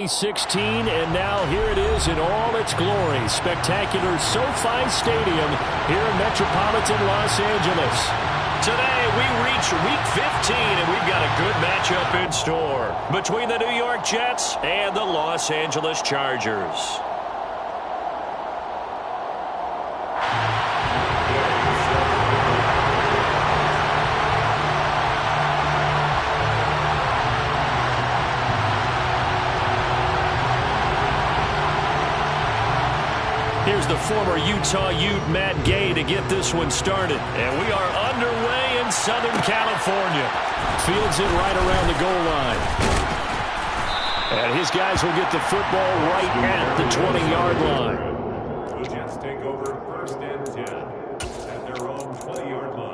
16, and now here it is in all its glory. Spectacular SoFi Stadium here in metropolitan Los Angeles. Today we reach Week 15, and we've got a good matchup in store between the New York Jets and the Los Angeles Chargers. Here's the former Utah Ute Matt Gay to get this one started. And we are underway in Southern California. Fields it right around the goal line. And his guys will get the football right at the 20-yard line. The Jets take over first and 10 at their own 20-yard line.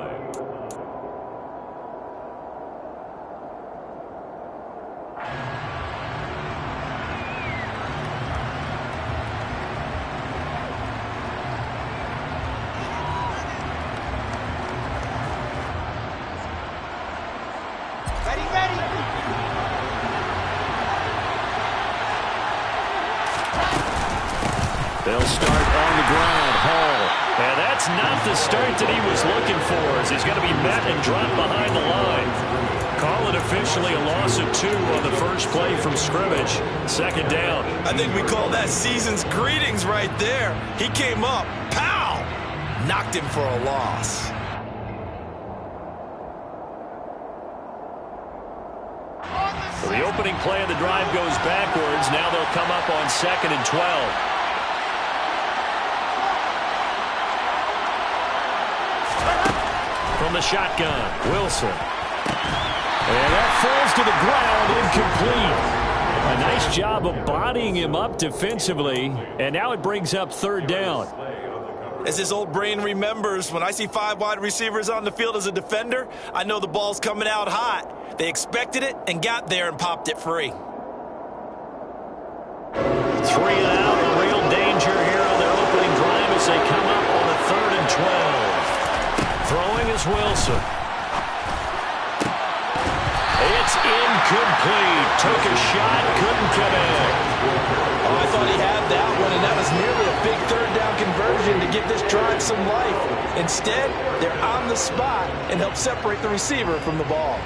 They'll start on the ground. Hall. And that's not the start that he was looking for, as he's going to be met and dropped behind the line. Call it officially a loss of 2 on the first play from scrimmage. Second down. I think we call that season's greetings right there. He came up, pow! Knocked him for a loss. So the opening play of the drive goes backwards. Now they'll come up on 2nd and 12. From the shotgun, Wilson. And that falls to the ground, incomplete. A nice job of bodying him up defensively, and now it brings up 3rd down. As his old brain remembers, when I see 5 wide receivers on the field as a defender, I know the ball's coming out hot. They expected it and got there and popped it free. 3 and out, a real danger here on their opening drive as they come up on a 3rd and 12. Throwing is Wilson. It's incomplete. Took a shot, couldn't connect. Oh, I thought he had that one, and that was nearly a big 3rd down conversion to give this drive some life. Instead, they're on the spot and help separate the receiver from the ball.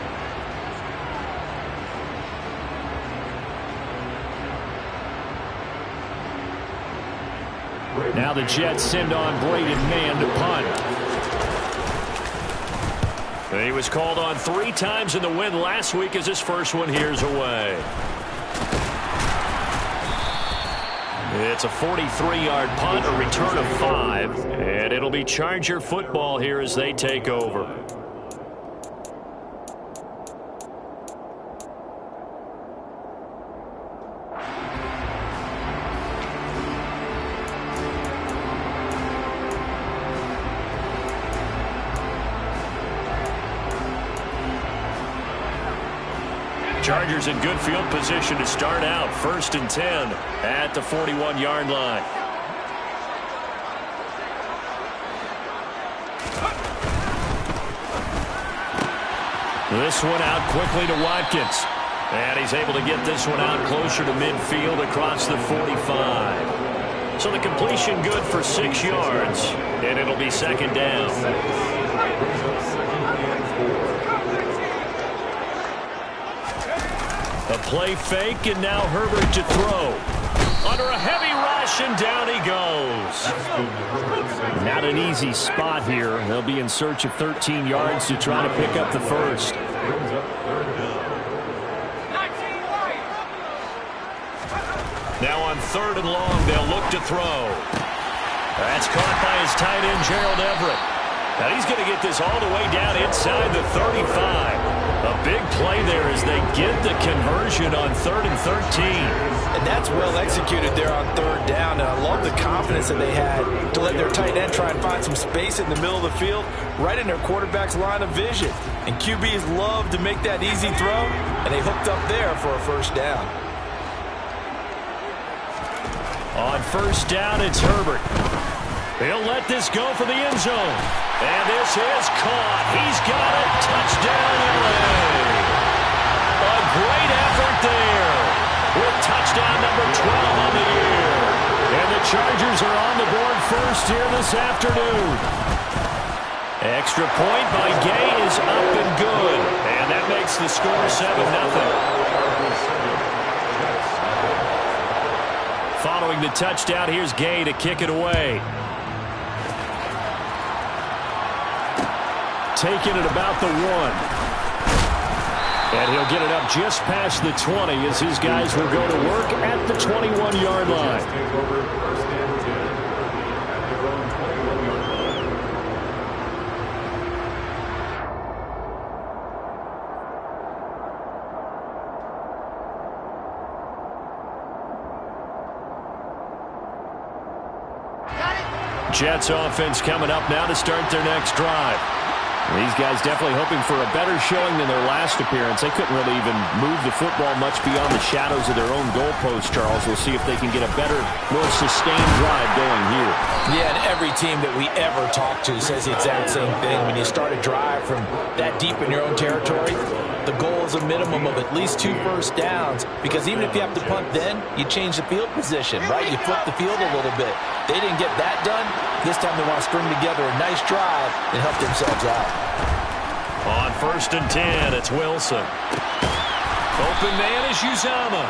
Now the Jets send on Braden Mann to punt. He was called on 3 times in the win last week as his first one here's away. It's a 43-yard punt, a return of 5, and it'll be Charger football here as they take over. Chargers in good field position to start out. 1st and 10 at the 41-yard line. This one out quickly to Watkins. And he's able to get this one out closer to midfield across the 45. So the completion good for 6 yards. And it'll be 2nd down. A play fake, and now Herbert to throw. Under a heavy rush, and down he goes. Not an easy spot here. They'll be in search of 13 yards to try to pick up the first. Now on 3rd and long, they'll look to throw. That's caught by his tight end, Gerald Everett. Now he's going to get this all the way down inside the 35. A big play there as they get the conversion on 3rd and 13. And that's well executed there on 3rd down. And I love the confidence that they had to let their tight end try and find some space in the middle of the field, right in their quarterback's line of vision. And QBs love to make that easy throw, and they hooked up there for a 1st down. On 1st down, it's Herbert. He'll let this go for the end zone. And this is caught. He's got a touchdown, LA. A great effort there. with touchdown number 12 on the year. And the Chargers are on the board first here this afternoon. Extra point by Gay is up and good. And that makes the score 7-0. Following the touchdown, here's Gay to kick it away. Taking it about the 1. And he'll get it up just past the 20 as his guys will go to work at the 21-yard line. Jets offense coming up now to start their next drive. These guys definitely hoping for a better showing than their last appearance. They couldn't really even move the football much beyond the shadows of their own goalpost, Charles. We'll see if they can get a better, more sustained drive going here. Yeah, and every team that we ever talk to says the exact same thing. When you start a drive from that deep in your own territory, the goal is a minimum of at least 2 first downs, because even if you have to punt then, you change the field position, right? You flip the field a little bit. They didn't get that done. This time they want to string together a nice drive and help themselves out. On 1st and 10, it's Wilson. Open man is Uzomah.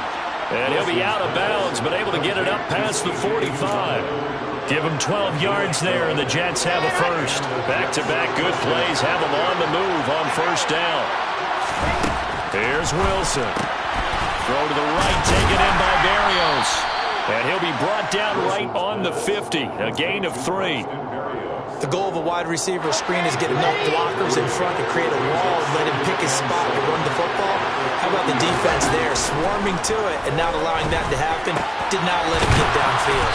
And he'll be out of bounds, but able to get it up past the 45. Give him 12 yards there, and the Jets have a first. Back-to-back good plays have them on the move on 1st down. Here's Wilson. Throw to the right, taken in by Berrios. And he'll be brought down right on the 50. A gain of 3. The goal of a wide receiver screen is get enough blockers in front to create a wall and let him pick his spot to run the football. How about the defense there, swarming to it and not allowing that to happen? Did not let him get downfield.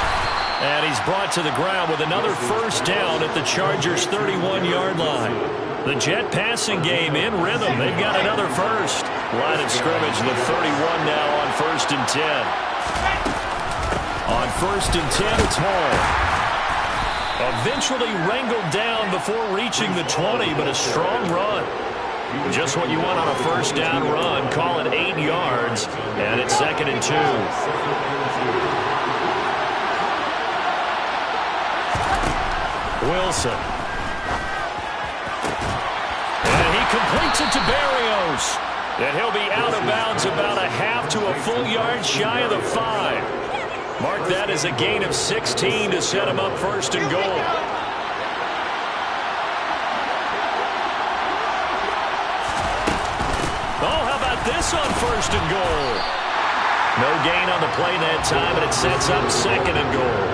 And he's brought to the ground with another first down at the Chargers' 31-yard line. The Jet passing game in rhythm. They've got another first. Line of scrimmage, the 31 now on 1st and 10. On 1st and 10, it's Hall. Eventually wrangled down before reaching the 20, but a strong run. Just what you want on a first down run. Call it 8 yards, and it's 2nd and 2. Wilson. And he completes it to Berrios. And he'll be out of bounds about a half to a full yard shy of the 5. Mark that as a gain of 16 to set him up 1st and goal. Oh, how about this on 1st and goal? No gain on the play that time, and it sets up 2nd and goal.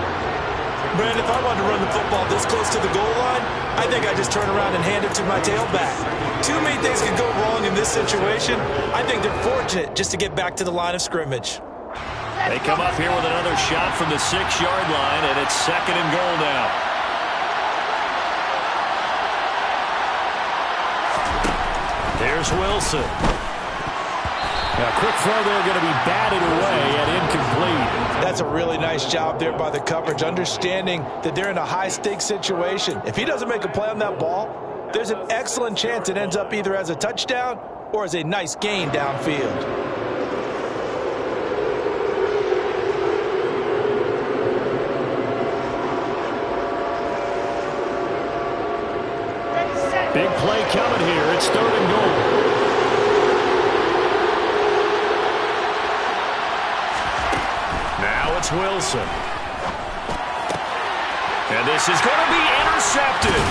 Brandon, if I wanted to run the football this close to the goal line, I think I just turn around and hand it to my tailback. Too many things can go wrong in this situation. I think they're fortunate just to get back to the line of scrimmage. They come up here with another shot from the 6-yard line, and it's 2nd and goal now. Here's Wilson. Now, quick throw there, going to be batted away and incomplete. That's a really nice job there by the coverage, understanding that they're in a high-stakes situation. If he doesn't make a play on that ball, there's an excellent chance it ends up either as a touchdown or as a nice gain downfield. Big play coming here. It's 3rd and goal. Now it's Wilson. And this is going to be intercepted.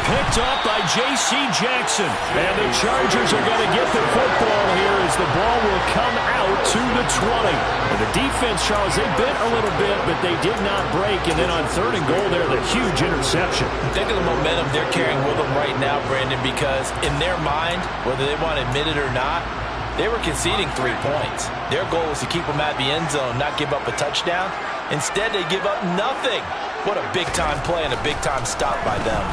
Picked up by J.C. Jackson. And the Chargers are going to get the football here as the ball will come out to the 20. And the defense, Charles, they bent a little bit, but they did not break. And then on 3rd and goal there, the huge interception. Think of the momentum they're carrying with them right now, Brandon, because in their mind, whether they want to admit it or not, they were conceding 3 points. Their goal was to keep them at the end zone, not give up a touchdown. Instead, they give up nothing. What a big-time play and a big-time stop by them.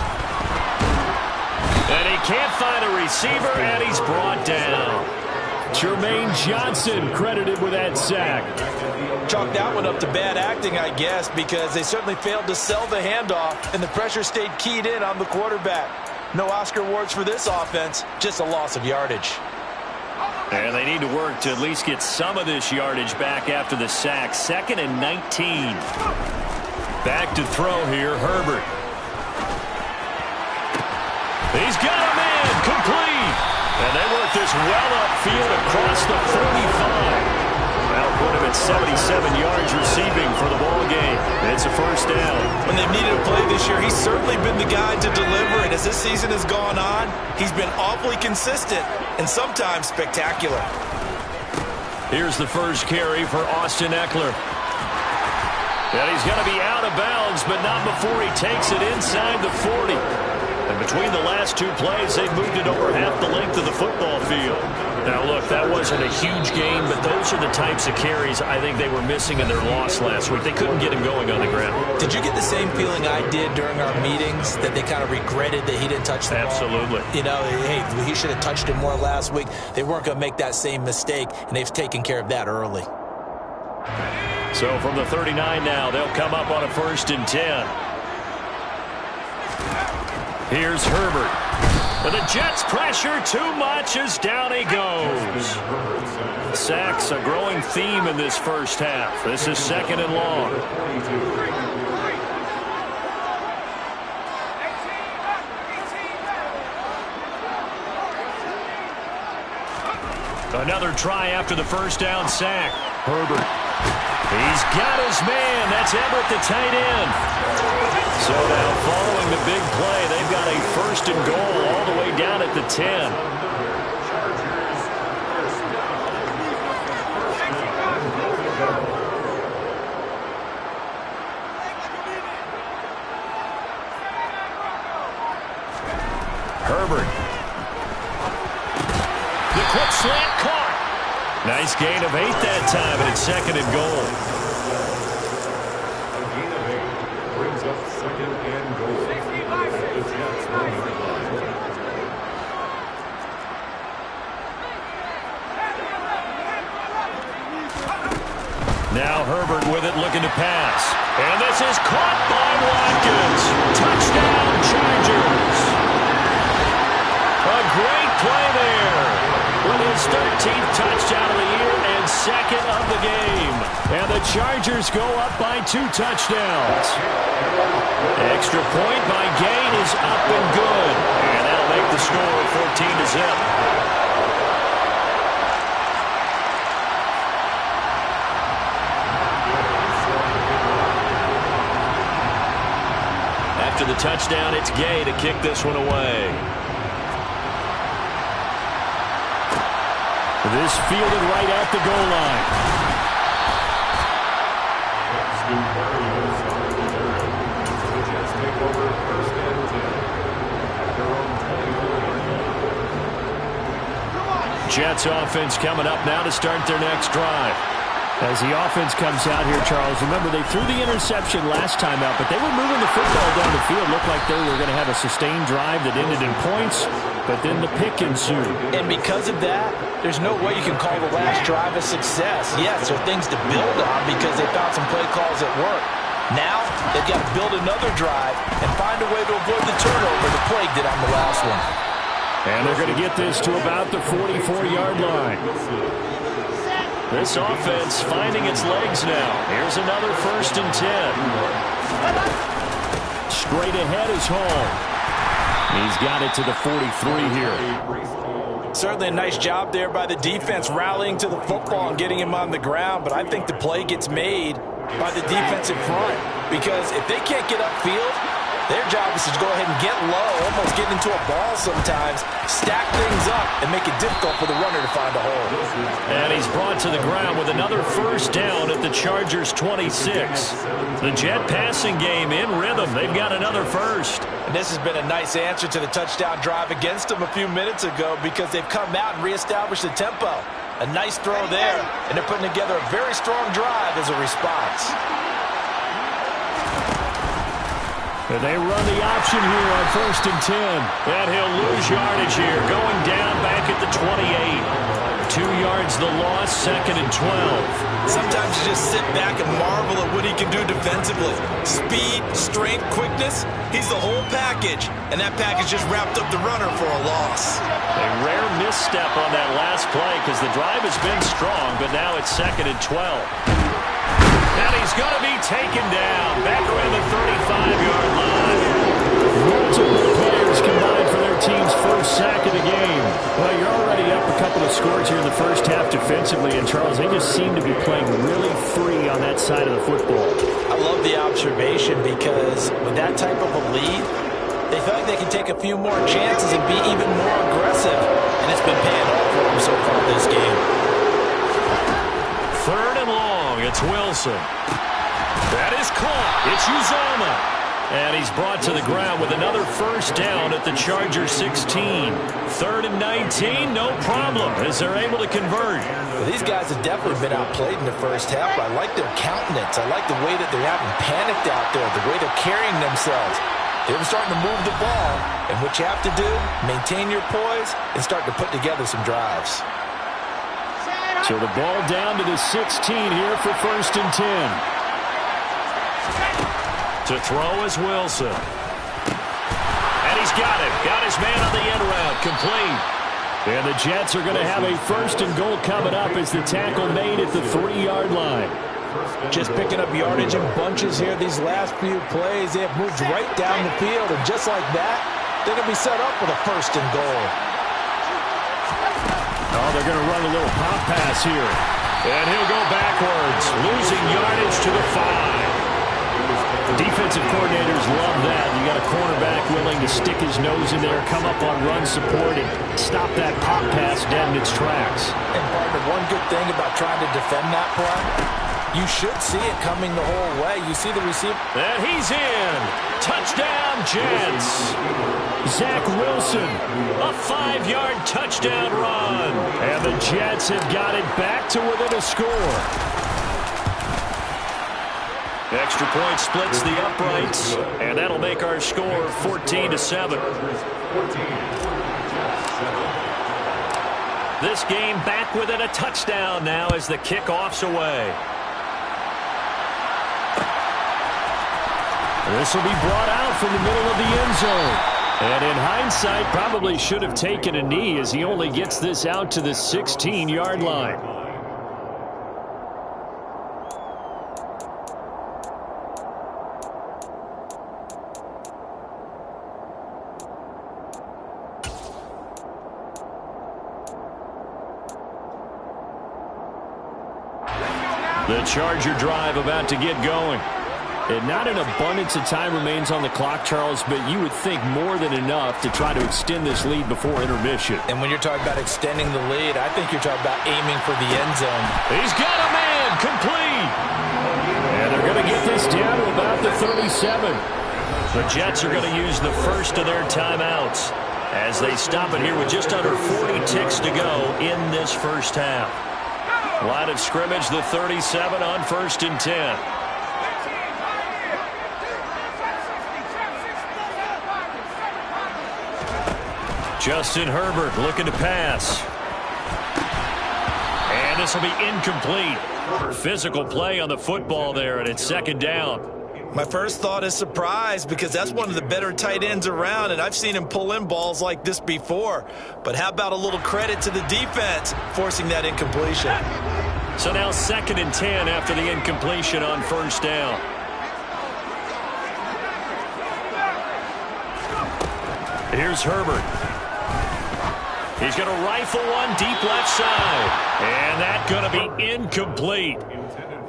And he can't find a receiver, and he's brought down. Jermaine Johnson credited with that sack. Chalk that one up to bad acting, I guess, because they certainly failed to sell the handoff, and the pressure stayed keyed in on the quarterback. No Oscar awards for this offense, just a loss of yardage. And they need to work to at least get some of this yardage back after the sack. 2nd and 19. Back to throw here, Herbert. He's got a man, complete. And they work this well upfield across the 45. That'll put him at 77 yards receiving for the ball game. It's a first down. When they've needed a play this year, he's certainly been the guy to deliver. And as this season has gone on, he's been awfully consistent and sometimes spectacular. Here's the first carry for Austin Eckler. And he's going to be out of bounds, but not before he takes it inside the 40. And between the last two plays, they've moved it over half the length of the football field. Now, look, that wasn't a huge gain, but those are the types of carries I think they were missing in their loss last week. They couldn't get him going on the ground. Did you get the same feeling I did during our meetings, that they kind of regretted that he didn't touch the ball? Absolutely. You know, hey, he should have touched it more last week. They weren't going to make that same mistake, and they've taken care of that early. So from the 39 now, they'll come up on a 1st and 10. Here's Herbert. But the Jets pressure too much as down he goes. Sacks a growing theme in this first half. This is 2nd and long. Another try after the first down sack. Herbert. He's got his man. That's Everett, the tight end. So now following the big play, they've got a 1st and goal all the way down at the 10. Herbert. The quick slant caught. Nice gain of 8 that time, and it's 2nd and goal. A gain of 8 brings up 2nd and goal. At the Jets 1-yard line. Now Herbert with it, looking to pass. And this is caught by Watkins. Touchdown, Chargers. A great play there. With his 13th touchdown of the year and 2nd of the game. And the Chargers go up by 2 touchdowns. Extra point by Gain is up and good. And that'll make the score 14-0. After the touchdown, it's Gay to kick this one away. This fielded right at the goal line. The Jets take over 1st and 10. At their own 24-yard line. Jets offense coming up now to start their next drive. As the offense comes out here, Charles, remember they threw the interception last time out, but they were moving the football down the field. Looked like they were going to have a sustained drive that ended in points, but then the pick ensued. And because of that, there's no way you can call the last drive a success. Yes, there are things to build on because they found some play calls at work. Now, they've got to build another drive and find a way to avoid the turnover that plagued it on the last one. And they're going to get this to about the 44-yard line. This offense finding its legs now. Here's another 1st and 10. Straight ahead is Hall. He's got it to the 43 here. Certainly a nice job there by the defense rallying to the football and getting him on the ground, but I think the play gets made by the defensive front because if they can't get upfield, their job is to go ahead and get low, almost get into a ball sometimes, stack things up, and make it difficult for the runner to find a hole. And he's brought to the ground with another 1st down at the Chargers 26. The Jet passing game in rhythm. They've got another 1st. And this has been a nice answer to the touchdown drive against them a few minutes ago because they've come out and reestablished the tempo. A nice throw there, and they're putting together a very strong drive as a response. They run the option here on 1st and 10. And he'll lose yardage here, going down back at the 28. 2 yards the loss, 2nd and 12. Sometimes you just sit back and marvel at what he can do defensively. Speed, strength, quickness, he's the whole package. And that package just wrapped up the runner for a loss. A rare misstep on that last play because the drive has been strong, but now it's 2nd and 12. And he's going to be taken down back around the 35-yard line. Multiple players combined for their team's first sack of the game. Well, you're already up a couple of scores here in the first half defensively, and Charles, they just seem to be playing really free on that side of the football. I love the observation because with that type of a lead, they feel like they can take a few more chances and be even more aggressive, and it's been paying off for them so far this game. 3rd and long, it's Wilson. That is caught. It's Uzomah. And he's brought to the ground with another first down at the Chargers 16. 3rd and 19, no problem, as they're able to convert. Well, these guys have definitely been outplayed in the first half, but I like their countenance. I like the way that they haven't panicked out there, the way they're carrying themselves. They're starting to move the ball, and what you have to do, maintain your poise and start to put together some drives. So the ball down to the 16 here for 1st and 10. To throw is Wilson. And he's got it. Got his man on the end route. Complete. And the Jets are going to have a 1st and goal coming up as the tackle made at the 3-yard line. Just picking up yardage in bunches here these last few plays. They have moved right down the field, and just like that, they're going to be set up with a 1st and goal. Oh, they're going to run a little pop pass here. And he'll go backwards, losing yardage to the 5. Defensive coordinators love that. You got a cornerback willing to stick his nose in there, come up on run support, and stop that pop pass dead in its tracks. And partner, one good thing about trying to defend that play, you should see it coming the whole way. You see the receiver. And he's in. Touchdown, Jets. Zach Wilson. A 5-yard touchdown run. And the Jets have got it back to within a score. Extra point splits the uprights, and that'll make our score 14-7. This game back within a touchdown now as the kickoff's away. This will be brought out from the middle of the end zone. And in hindsight, probably should have taken a knee as he only gets this out to the 16-yard line. The Charger drive about to get going. And not an abundance of time remains on the clock, Charles, but you would think more than enough to try to extend this lead before intermission. And when you're talking about extending the lead, I think you're talking about aiming for the end zone. He's got a man, complete. And they're going to get this down to about the 37. The Jets are going to use the first of their timeouts as they stop it here with just under 40 ticks to go in this first half. Line of scrimmage, the 37 on 1st and 10. Justin Herbert looking to pass. And this will be incomplete. Physical play on the football there, and it's 2nd down. My first thought is surprise because that's one of the better tight ends around, and I've seen him pull in balls like this before. But how about a little credit to the defense forcing that incompletion? So now 2nd and 10 after the incompletion on 1st down. Here's Herbert. He's going to rifle one deep left side. And that's going to be incomplete.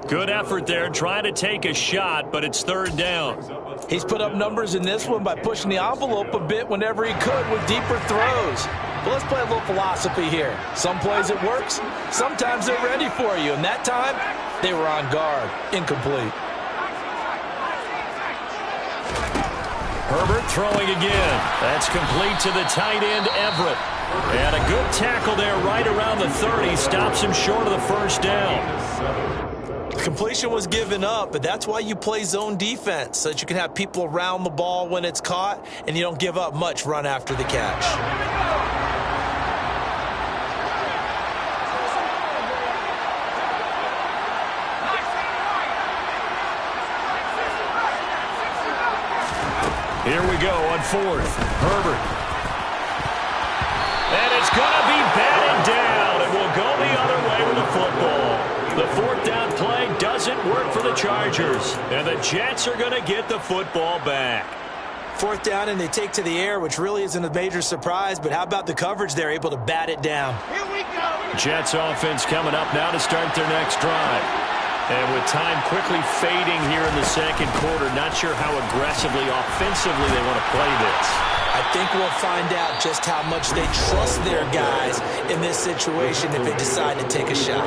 Good effort there trying to take a shot, but it's 3rd down. He's put up numbers in this one by pushing the envelope a bit whenever he could with deeper throws. But let's play a little philosophy here. Some plays it works, sometimes they're ready for you. And that time, they were on guard. Incomplete. Herbert throwing again. That's complete to the tight end, Everett. And a good tackle there right around the 30. Stops him short of the 1st down. Completion was given up, but that's why you play zone defense, so that you can have people around the ball when it's caught, and you don't give up much run after the catch. Here we go on fourth. Herbert. And it's going to be batted down. It will go the other way with the football. The fourth down play doesn't work for the Chargers. And the Jets are going to get the football back. Fourth down, and they take to the air, which really isn't a major surprise. But how about the coverage? They're able to bat it down. Here we go. Jets offense coming up now to start their next drive. And with time quickly fading here in the second quarter, not sure how aggressively, offensively they want to play this. I think we'll find out just how much they trust their guys in this situation if they decide to take a shot.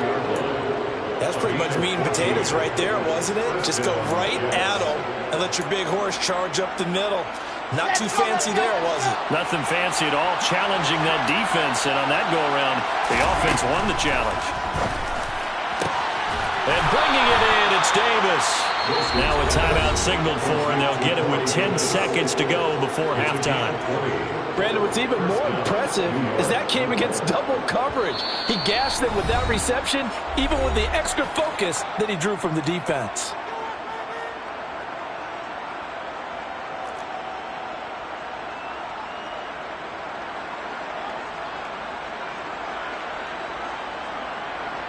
That's pretty much meat and potatoes right there, wasn't it? Just go right at them and let your big horse charge up the middle. Not too fancy there, was it? Nothing fancy at all, challenging that defense. And on that go-around, the offense won the challenge. And bringing it in, it's Davis. Now a timeout signaled for, and they'll get it with 10 seconds to go before halftime. Brandon, what's even more impressive is that came against double coverage. He gashed them with that reception, even with the extra focus that he drew from the defense.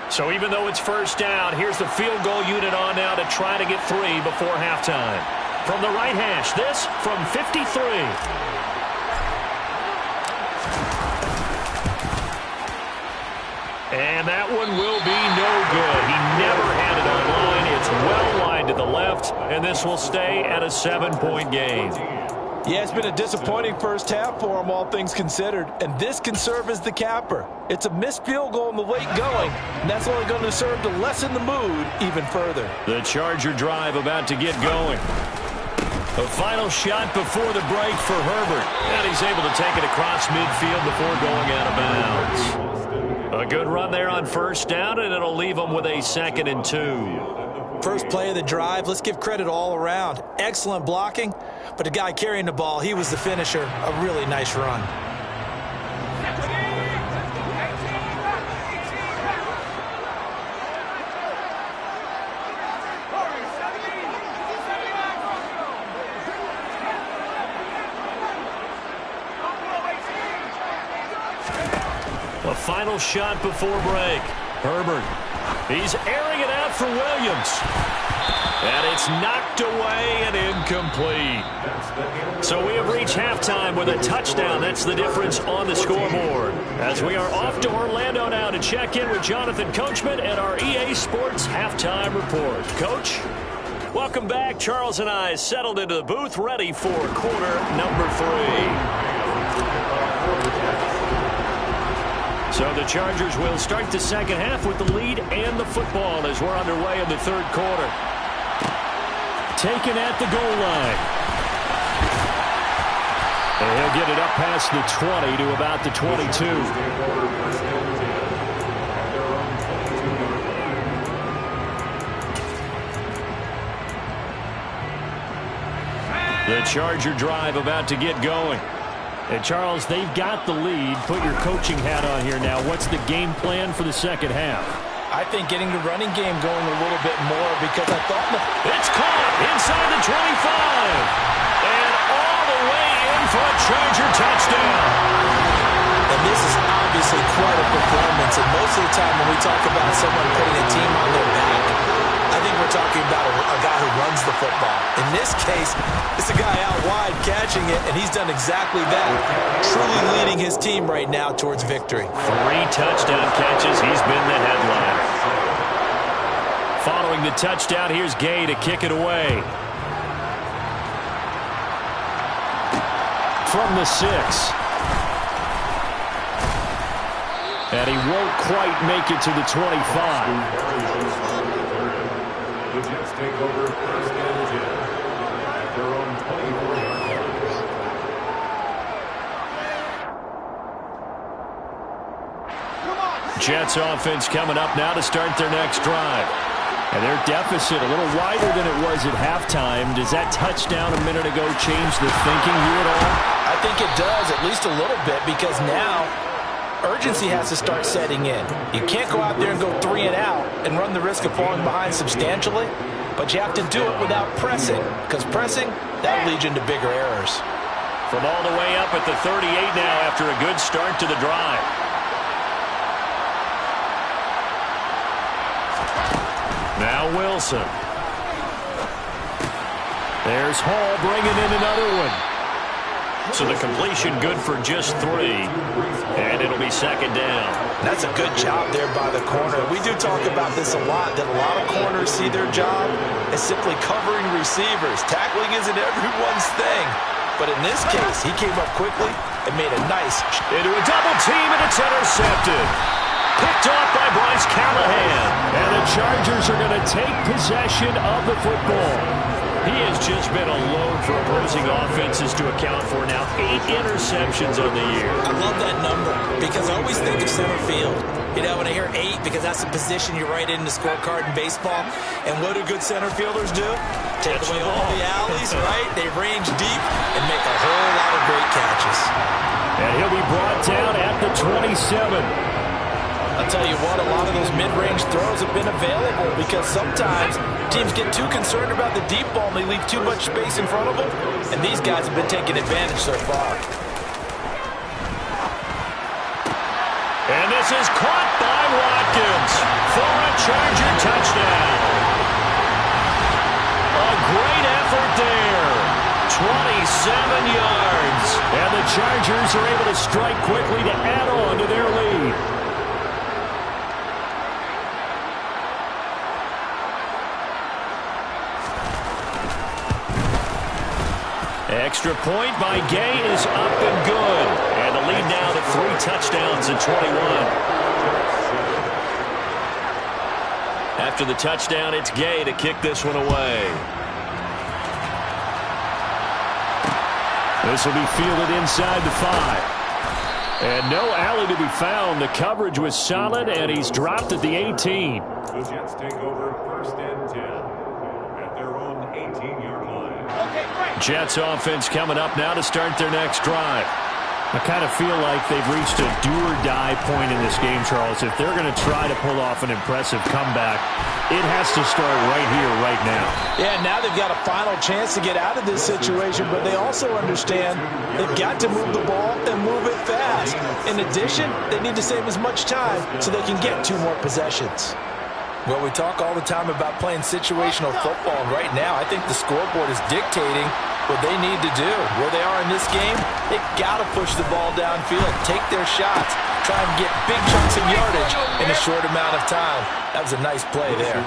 So even though it's first down, here's the field goal unit on now to try to get 3 before halftime. From the right hash, this from 53. And that one will be no good. He never had it on line. It's well wide to the left, and this will stay at a 7-point game. Yeah, it's been a disappointing first half for him, all things considered. And this can serve as the capper. It's a missed field goal in the late going, and that's only going to serve to lessen the mood even further. The Charger drive about to get going. A final shot before the break for Herbert. And he's able to take it across midfield before going out of bounds. A good run there on first down, and it'll leave him with a 2nd and 2. First play of the drive, let's give credit all around. Excellent blocking, but the guy carrying the ball, he was the finisher. A really nice run. A final shot before break. Herbert. He's airing it out for Williams. And it's knocked away and incomplete. So we have reached halftime with a touchdown. That's the difference on the scoreboard. As we are off to Orlando now to check in with Jonathan Coachman at our EA Sports Halftime Report. Coach, welcome back. Charles and I settled into the booth, ready for quarter number 3. So the Chargers will start the second half with the lead and the football as we're underway in the third quarter. Taken at the goal line. And he'll get it up past the 20 to about the 22. The Charger drive about to get going. And Charles, they've got the lead. Put your coaching hat on here now. What's the game plan for the second half? I think getting the running game going a little bit more because I thought... It's caught inside the 25. And all the way in for a Charger touchdown. And this is obviously quite a performance. And most of the time when we talk about someone putting a team on their back, I think we're talking about a guy who runs the football. In this case, it's a guy out wide catching it, and he's done exactly that. Truly leading his team right now towards victory. 3 touchdown catches. He's been the headliner. Following the touchdown, here's Gay to kick it away. From the 6. And he won't quite make it to the 25. The Jets take over first and 10 at their own 24 yards. Jets offense coming up now to start their next drive. And their deficit a little wider than it was at halftime. Does that touchdown a minute ago change the thinking here at all? I think it does, at least a little bit, because now urgency has to start setting in. You can't go out there and go 3 and out and run the risk of falling behind substantially. but you have to do it without pressing, because pressing, that'll lead you into bigger errors. From all the way up at the 38 now after a good start to the drive. Now Wilson. There's Hall bringing in another one. So the completion good for just 3. And it'll be second down. That's a good job there by the corner. We do talk about this a lot, that a lot of corners see their job as simply covering receivers. Tackling isn't everyone's thing. But in this case, he came up quickly and made a nice... Into a double team, and it's intercepted. Picked off by Bryce Callahan. And the Chargers are going to take possession of the football. He has just been a load for opposing offenses to account for now. 8 interceptions on the year. I love that number because I always think of center field. You know, when I hear 8, because that's the position you write in the scorecard in baseball. And what do good center fielders do? Take away all the alleys, right? They range deep and make a whole lot of great catches. And he'll be brought down at the 27. I'll tell you what, a lot of those mid-range throws have been available because sometimes teams get too concerned about the deep ball and they leave too much space in front of them, and these guys have been taking advantage so far. And this is caught by Watkins for a Charger touchdown. A great effort there. 27 yards. And the Chargers are able to strike quickly to add on to their lead. Extra point by Gay is up and good. And the lead now to 3 touchdowns at 21. After the touchdown, it's Gay to kick this one away. This will be fielded inside the 5. And no alley to be found. The coverage was solid, and he's dropped at the 18. The Jets take over 1st and 10 at their own 18-yard line. Jets offense coming up now to start their next drive. I kind of feel like they've reached a do-or-die point in this game, Charles. If they're going to try to pull off an impressive comeback, it has to start right here, right now. Yeah, now they've got a final chance to get out of this situation, but they also understand they've got to move the ball and move it fast. In addition, they need to save as much time so they can get 2 more possessions. Well, we talk all the time about playing situational football, and right now I think the scoreboard is dictating what they need to do. Where they are in this game, they've got to push the ball downfield, take their shots, try and get big chunks of yardage in a short amount of time. That was a nice play there.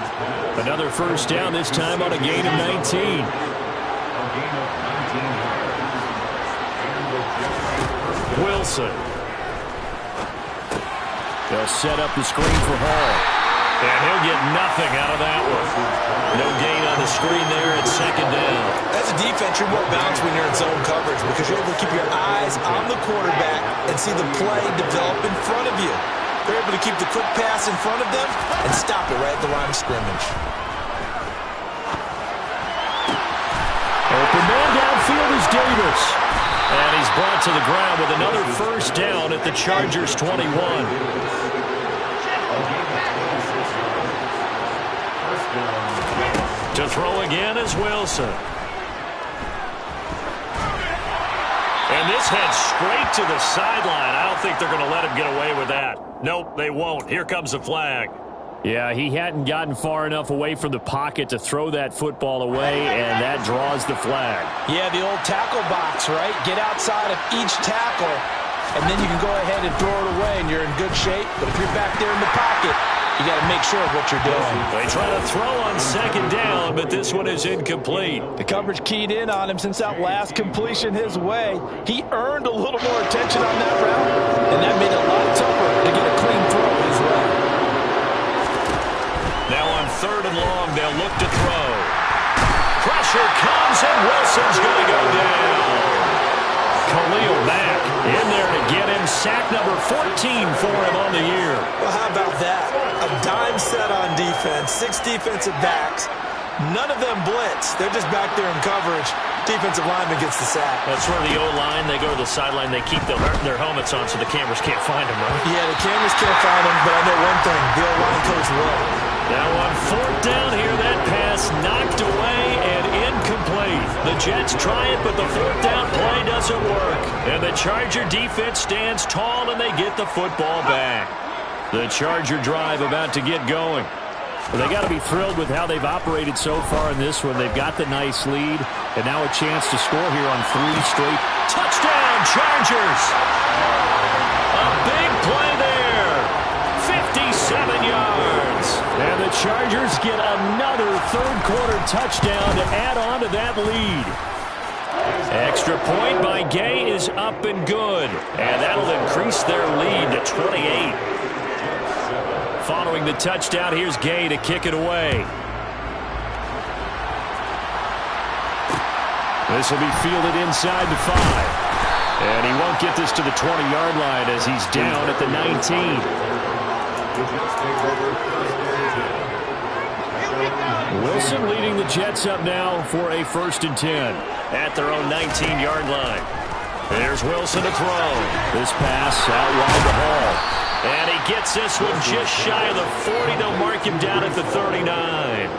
Another first down, this time on a gain of 19. Wilson. They'll set up the screen for Hall. And he'll get nothing out of that one. No gain on the screen there at second down. As a defense, you're more balanced when you're in zone coverage because you're able to keep your eyes on the quarterback and see the play develop in front of you. They're able to keep the quick pass in front of them and stop it right at the line of scrimmage. Open man downfield is Davis. And he's brought to the ground with another first down at the Chargers' 21. To throw again is Wilson. And this heads straight to the sideline. I don't think they're going to let him get away with that. Nope, they won't. Here comes the flag. Yeah, he hadn't gotten far enough away from the pocket to throw that football away, and that draws the flag. Yeah, the old tackle box, right? Get outside of each tackle, and then you can go ahead and throw it away, and you're in good shape. But if you're back there in the pocket, you got to make sure of what you're doing. They try to throw on second down, but this one is incomplete. The coverage keyed in on him since that last completion his way. He earned a little more attention on that route, and that made it a lot tougher to get a clean throw his way. Now on 3rd and long, they'll look to throw. Pressure comes, and Wilson's going to go down. Khalil Mack in there to get him. Sack number 14 for him on the year. Well, how about that? A dime set on defense, 6 defensive backs. None of them blitz. They're just back there in coverage. Defensive lineman gets the sack. That's where the O-line, they go to the sideline, they keep their helmets on so the cameras can't find them, right? Yeah, the cameras can't find them, but I know one thing. The O-line coach will. Now on 4th down here, that pass knocked Jets try it, but the fourth down play doesn't work. And the Charger defense stands tall, and they get the football back. The Charger drive about to get going. Well, they got to be thrilled with how they've operated so far in this one. They've got the nice lead, and now a chance to score here on 3 straight. Touchdown, Chargers! A big play there. 57 yards. And the Chargers get another third-quarter touchdown to add on to that lead. Extra point by Gay is up and good. And that'll increase their lead to 28. Following the touchdown, here's Gay to kick it away. This will be fielded inside the 5. And he won't get this to the 20-yard line as he's down at the 19. Wilson leading the Jets up now for a 1st and 10 at their own 19-yard line. There's Wilson to throw. This pass out wide to Hall. And he gets this one just shy of the 40. They'll mark him down at the 39.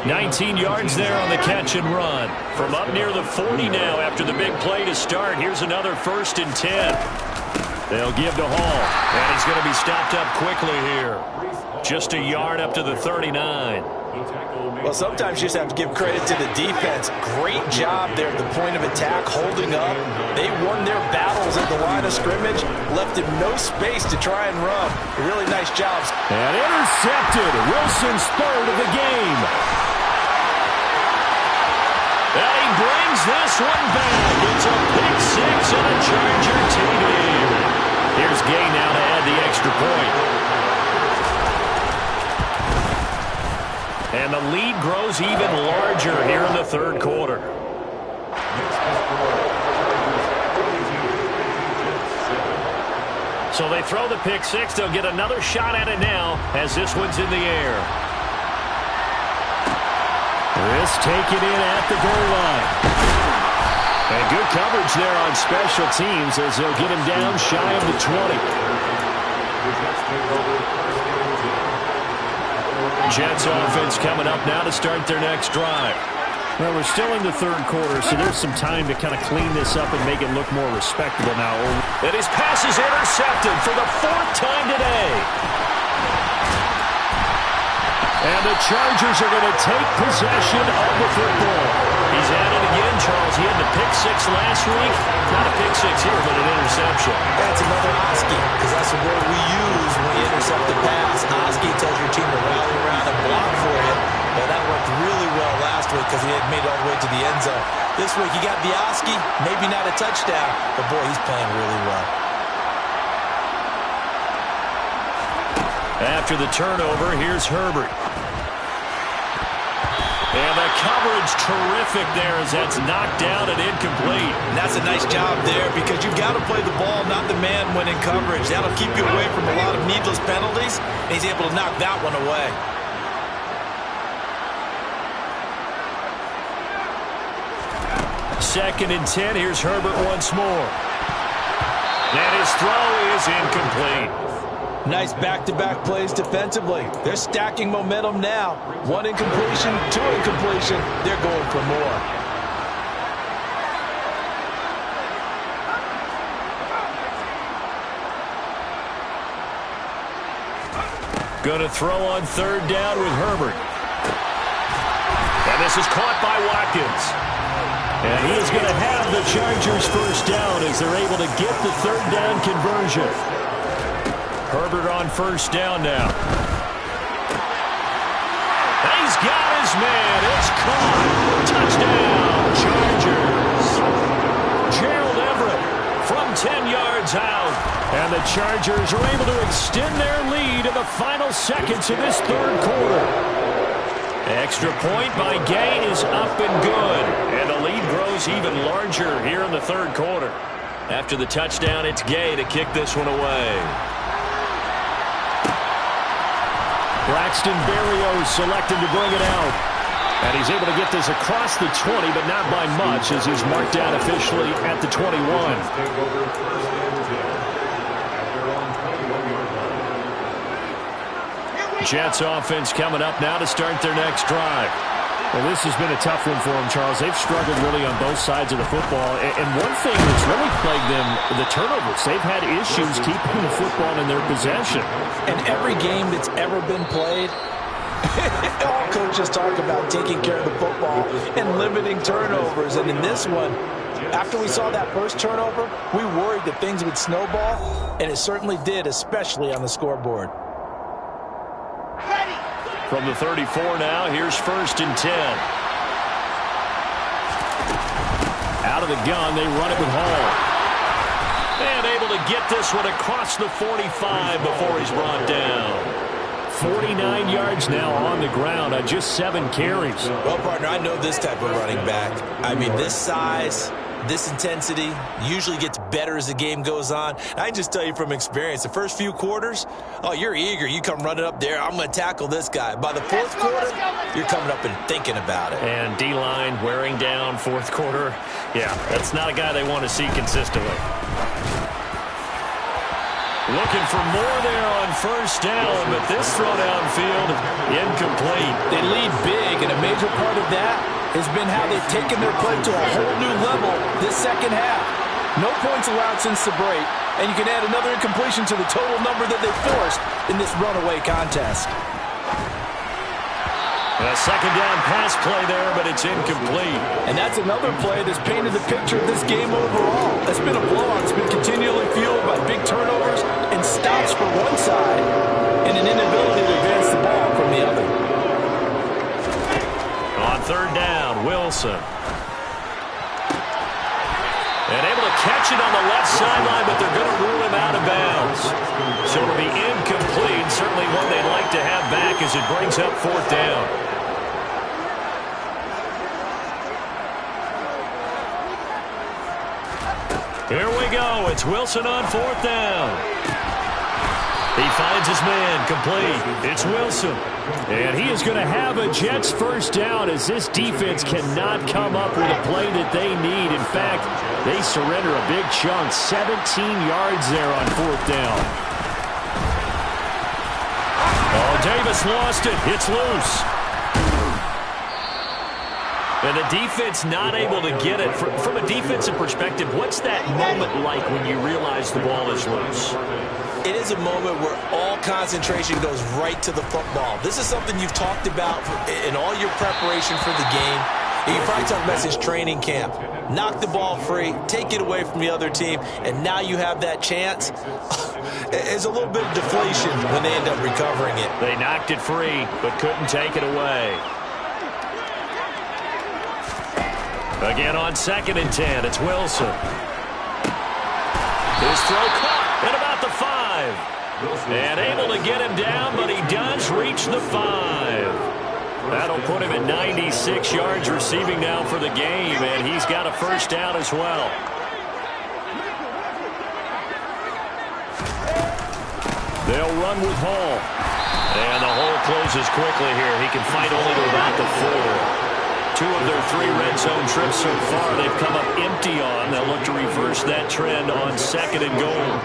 19 yards there on the catch and run. From up near the 40 now after the big play to start. Here's another 1st and 10. They'll give to Hall. And he's going to be stopped up quickly here. Just a yard up to the 39. Well, sometimes you just have to give credit to the defense. Great job there at the point of attack, holding up. They won their battles at the line of scrimmage, left him no space to try and run. Really nice job. And intercepted. Wilson's 3rd of the game. And he brings this one back. It's a pick 6 and a Charger TD. Here's Gay now to add the extra point. And the lead grows even larger here in the 3rd quarter. So they throw the pick 6. They'll get another shot at it now as this one's in the air. This taken in at the goal line. And good coverage there on special teams as they'll get him down shy of the 20. Jets offense coming up now to start their next drive. Well, we're still in the 3rd quarter, so there's some time to kind of clean this up and make it look more respectable now. And his pass is intercepted for the 4th time today. And the Chargers are going to take possession of the football. He's at it again, Charles. He had the pick 6 last week. Not a pick 6 here, but an interception. That's another Oski, because that's the word we use when you intercept the pass. Oski tells your team to rally around and block for you. Well, that worked really well last week because he had made it all the way to the end zone. This week he got the Oski, maybe not a touchdown, but boy, he's playing really well. After the turnover, here's Herbert. And the coverage terrific there as that's knocked down and incomplete. And that's a nice job there because you've got to play the ball, not the man when in coverage. That'll keep you away from a lot of needless penalties. And he's able to knock that one away. 2nd and 10. Here's Herbert once more. And his throw is incomplete. Nice back-to-back plays defensively. They're stacking momentum now. 1 incompletion, 2 incompletion. They're going for more. Going to throw on 3rd down with Herbert. And this is caught by Watkins. And he is going to have the Chargers 1st down as they're able to get the 3rd down conversion. Herbert on 1st down now. And he's got his man. It's caught. Touchdown, Chargers. Gerald Everett from 10 yards out. And the Chargers are able to extend their lead in the final seconds of this 3rd quarter. Extra point by Gay is up and good. And the lead grows even larger here in the 3rd quarter. After the touchdown, it's Gay to kick this one away. Braxton Berrios selected to bring it out. And he's able to get this across the 20, but not by much, as he's marked down officially at the 21. Jets offense coming up now to start their next drive. Well, this has been a tough one for them, Charles. They've struggled really on both sides of the football. And one thing that's really plagued them, the turnovers. They've had issues keeping the football in their possession. And every game that's ever been played, all coaches talk about taking care of the football and limiting turnovers. And in this one, after we saw that first turnover, we worried that things would snowball, and it certainly did, especially on the scoreboard. From the 34 now, here's 1st and 10. Out of the gun, they run it with Hall. And able to get this one across the 45 before he's brought down. 49 yards now on the ground on just 7 carries. Well, partner, I know this type of running back. I mean, this size, this intensity usually gets better as the game goes on. And I can just tell you from experience, the first few quarters, oh, you're eager. You come running up there, I'm going to tackle this guy. By the 4th quarter, you're coming up and thinking about it. And D-line wearing down 4th quarter. Yeah, that's not a guy they want to see consistently. Looking for more there on 1st down, but this throw downfield, incomplete. They lead big, and a major part of that has been how they've taken their play to a whole new level this second half. No points allowed since the break, and you can add another incompletion to the total number that they forced in this runaway contest. A 2nd down pass play there, but it's incomplete. And that's another play that's painted the picture of this game overall. It's been a blowout. It's been continually fueled by big turnovers and stops for one side and an inability to advance the ball from the other. On 3rd down, Wilson. And able to catch it on the left sideline, but they're going to rule him out of bounds. So it'll be incomplete. Certainly one they'd like to have back as it brings up 4th down. Here we go. It's Wilson on 4th down. He finds his man, complete. It's Wilson. And he is going to have a Jets 1st down as this defense cannot come up with a play that they need. In fact, they surrender a big chunk, 17 yards there on 4th down. Oh, Davis lost it. It's loose. And the defense not able to get it. From a defensive perspective, what's that moment like when you realize the ball is loose? It is a moment where all concentration goes right to the football. This is something you've talked about in all your preparation for the game. And you probably talked about this training camp. Knock the ball free, take it away from the other team, and now you have that chance. It's a little bit of deflation when they end up recovering it. They knocked it free, but couldn't take it away. Again on 2nd and 10, it's Wilson. His throw caught at about the 5. And able to get him down, but he does reach the 5. That'll put him at 96 yards receiving now for the game, and he's got a 1st down as well. They'll run with Hall. And the hole closes quickly here. He can fight only to about the 4. 2 of their 3 red zone trips so far they've come up empty on. They'll look to reverse that trend on 2nd and goal.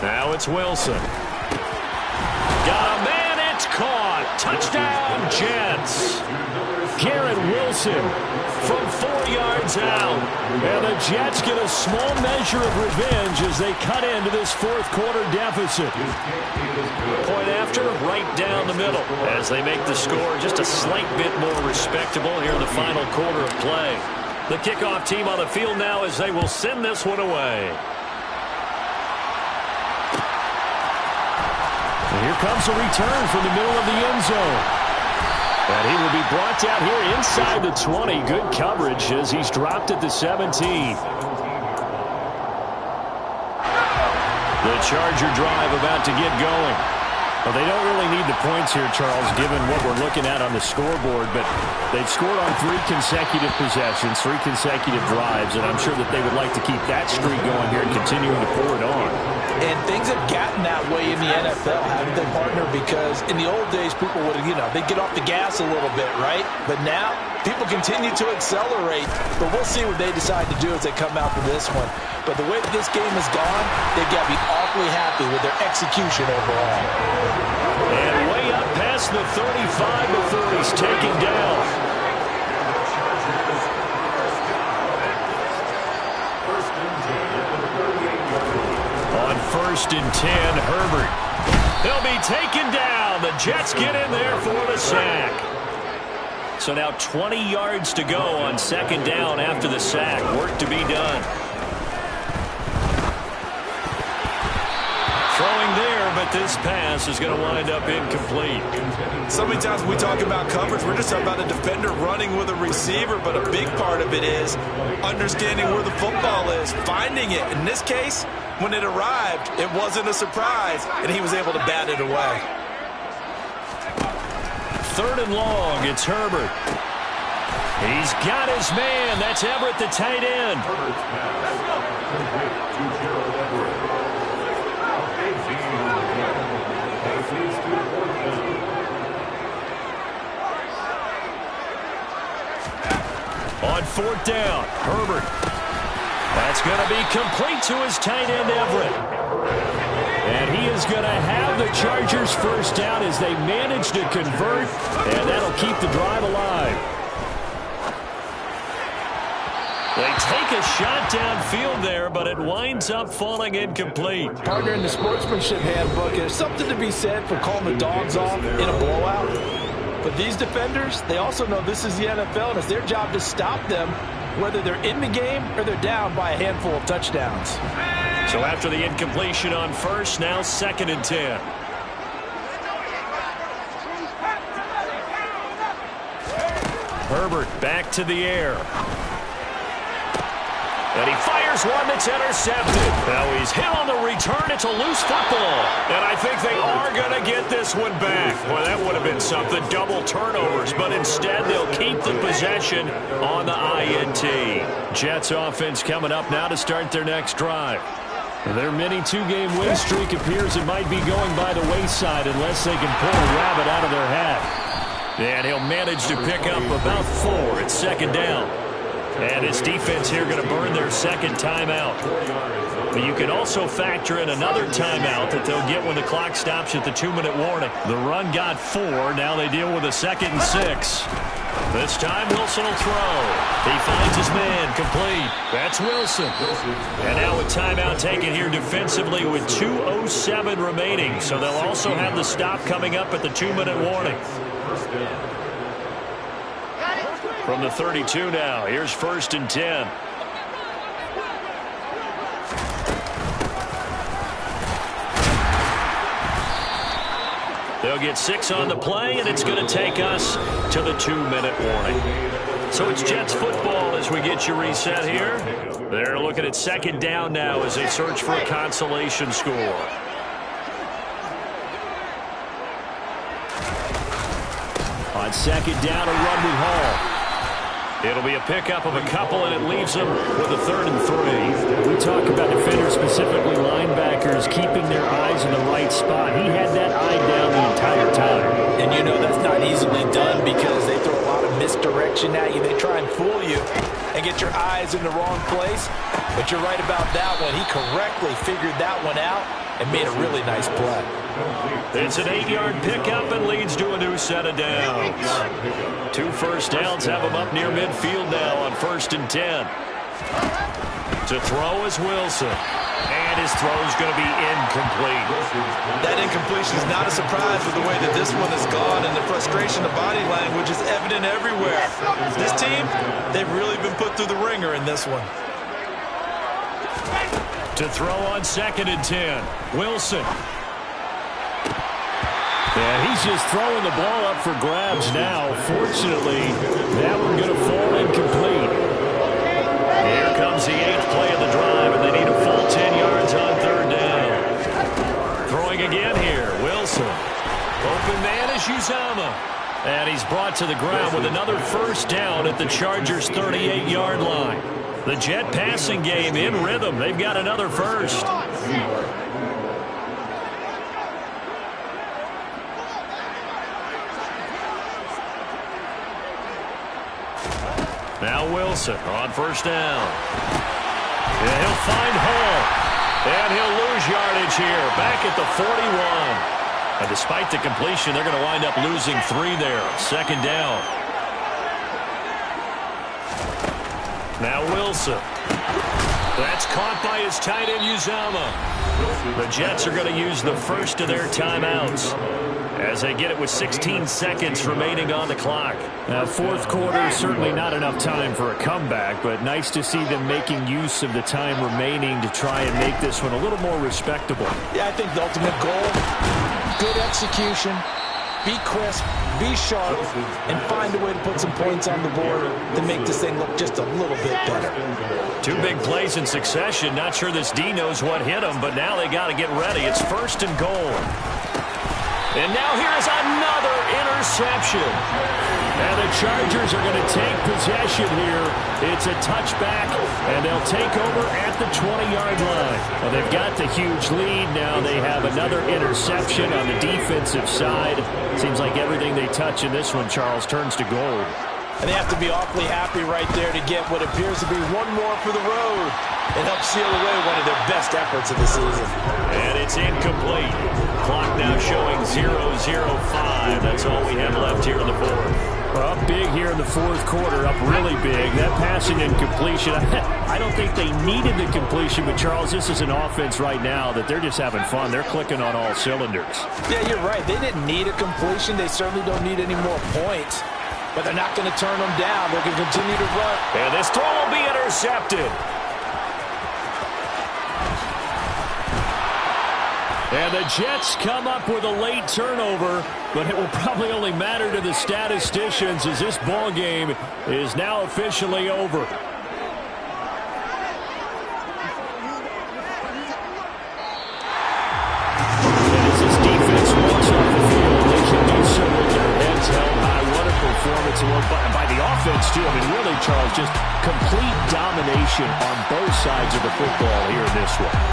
Now it's Wilson. Got a man, it's caught. Touchdown, Jets. Garrett Wilson from 4 yards out. And the Jets get a small measure of revenge as they cut into this 4th quarter deficit. Point after, right down the middle. As they make the score just a slight bit more respectable here in the final quarter of play. The kickoff team on the field now as they will send this one away. And here comes a return from the middle of the end zone. And he will be brought down here inside the 20. Good coverage as he's dropped at the 17. The Charger drive about to get going. Well, they don't really need the points here, Charles, given what we're looking at on the scoreboard. But they've scored on 3 consecutive possessions, 3 consecutive drives, and I'm sure that they would like to keep that streak going here and continuing to pour it on. And things have gotten that way in the NFL, haven't they, partner? Because in the old days, people would, they'd get off the gas a little bit, right? But now, people continue to accelerate. But we'll see what they decide to do as they come out for this one. But the way that this game has gone, they've got to be off perfectly happy with their execution overall. And way up past the 35 before he's taken down. On 1st and 10, Herbert. He'll be taken down. The Jets get in there for the sack. So now 20 yards to go on 2nd down after the sack. Work to be done. Throwing there, but this pass is going to wind up incomplete. So many times when we talk about coverage, we're just talking about a defender running with a receiver, but a big part of it is understanding where the football is, finding it. In this case, when it arrived, it wasn't a surprise, and he was able to bat it away. 3rd and long, it's Herbert. He's got his man. That's Everett, the tight end. On 4th down, Herbert. That's going to be complete to his tight end, Everett. And he is going to have the Chargers first down as they manage to convert, and that'll keep the drive alive. They take a shot downfield there, but it winds up falling incomplete. Partner, in the sportsmanship handbook, there's something to be said for calling the dogs off in a blowout. But these defenders, they also know this is the NFL, and it's their job to stop them, whether they're in the game or they're down by a handful of touchdowns. So after the incompletion on 1st, now 2nd and 10. Herbert back to the air. And he fires one that's intercepted. Now he's hit on the return. It's a loose football. And I think they are going to get this one back. Boy, that would have been something. Double turnovers. But instead, they'll keep the possession on the INT. Jets offense coming up now to start their next drive. Their mini 2-game win streak appears it might be going by the wayside unless they can pull a rabbit out of their hat. And he'll manage to pick up about 4 at 2nd down. And his defense here going to burn their 2nd timeout. But you can also factor in another timeout that they'll get when the clock stops at the 2-minute warning. The run got 4. Now they deal with a 2nd and 6. This time Wilson will throw. He finds his man complete. That's Wilson. And now a timeout taken here defensively with 2:07 remaining. So they'll also have the stop coming up at the 2-minute warning. From the 32 now, here's 1st and 10. They'll get 6 on the play, and it's going to take us to the 2-minute warning. So it's Jets football as we get you reset here. They're looking at 2nd down now as they search for a consolation score. On 2nd down, a run with Hall. It'll be a pickup of a couple, and it leaves them with a 3rd and 3. We talk about defenders, specifically linebackers, keeping their eyes in the right spot. He had that eye down the entire time. And you know that's not easily done because they throw a lot of misdirection at you. They try and fool you and get your eyes in the wrong place. But you're right about that one. He correctly figured that one out and made a really nice play. It's an 8-yard pickup and leads to a new set of downs. 2 first downs have him up near midfield now on 1st and 10. To throw is Wilson. And his throw is going to be incomplete. That incompletion is not a surprise with the way that this one has gone, and the frustration of body language is evident everywhere. This team, they've really been put through the ringer in this one. To throw on 2nd and 10, Wilson. And he's just throwing the ball up for grabs now. Fortunately, that one going to fall incomplete. Here comes the 8th play of the drive, and they need a full 10 yards on 3rd down. Throwing again here, Wilson. Open man is Uzomah. And he's brought to the ground with another 1st down at the Chargers' 38-yard line. The Jet passing game in rhythm. They've got another 1st. Now Wilson on 1st down. And he'll find Hall. And he'll lose yardage here, back at the 41. And despite the completion, they're going to wind up losing 3 there. Second down. Now Wilson. That's caught by his tight end, Uzomah. The Jets are going to use the first of their timeouts as they get it with 16 seconds remaining on the clock. Fourth quarter, certainly not enough time for a comeback, but nice to see them making use of the time remaining to try and make this one a little more respectable. Yeah, I think the ultimate goal, good execution, be crisp, be sharp, and find a way to put some points on the board to make this thing look just a little bit better. 2 big plays in succession. Not sure this D knows what hit him, but now they got to get ready. It's first and goal. And now here's another interception. And the Chargers are going to take possession here. It's a touchback, and they'll take over at the 20-yard line. Well, they've got the huge lead. Now they have another interception on the defensive side. Seems like everything they touch in this one, Charles, turns to gold. And they have to be awfully happy right there to get what appears to be one more for the road and help seal away one of their best efforts of the season. And it's incomplete. Clock now showing 0:05. That's all we have left here in the fourth. Well, up big here in the fourth quarter, up really big. That passing incompletion, I don't think they needed the completion, but Charles, this is an offense right now that they're just having fun. They're clicking on all cylinders. Yeah, you're right. They didn't need a completion. They certainly don't need any more points. But they're not going to turn them down. They can continue to run. And this throw will be intercepted. And the Jets come up with a late turnover, but it will probably only matter to the statisticians as this ball game is now officially over. And as this defense walks off the field, they should do so with their heads held high. What a performance by the offense, too. I mean, really, Charles, just complete domination on both sides of the football here in this one.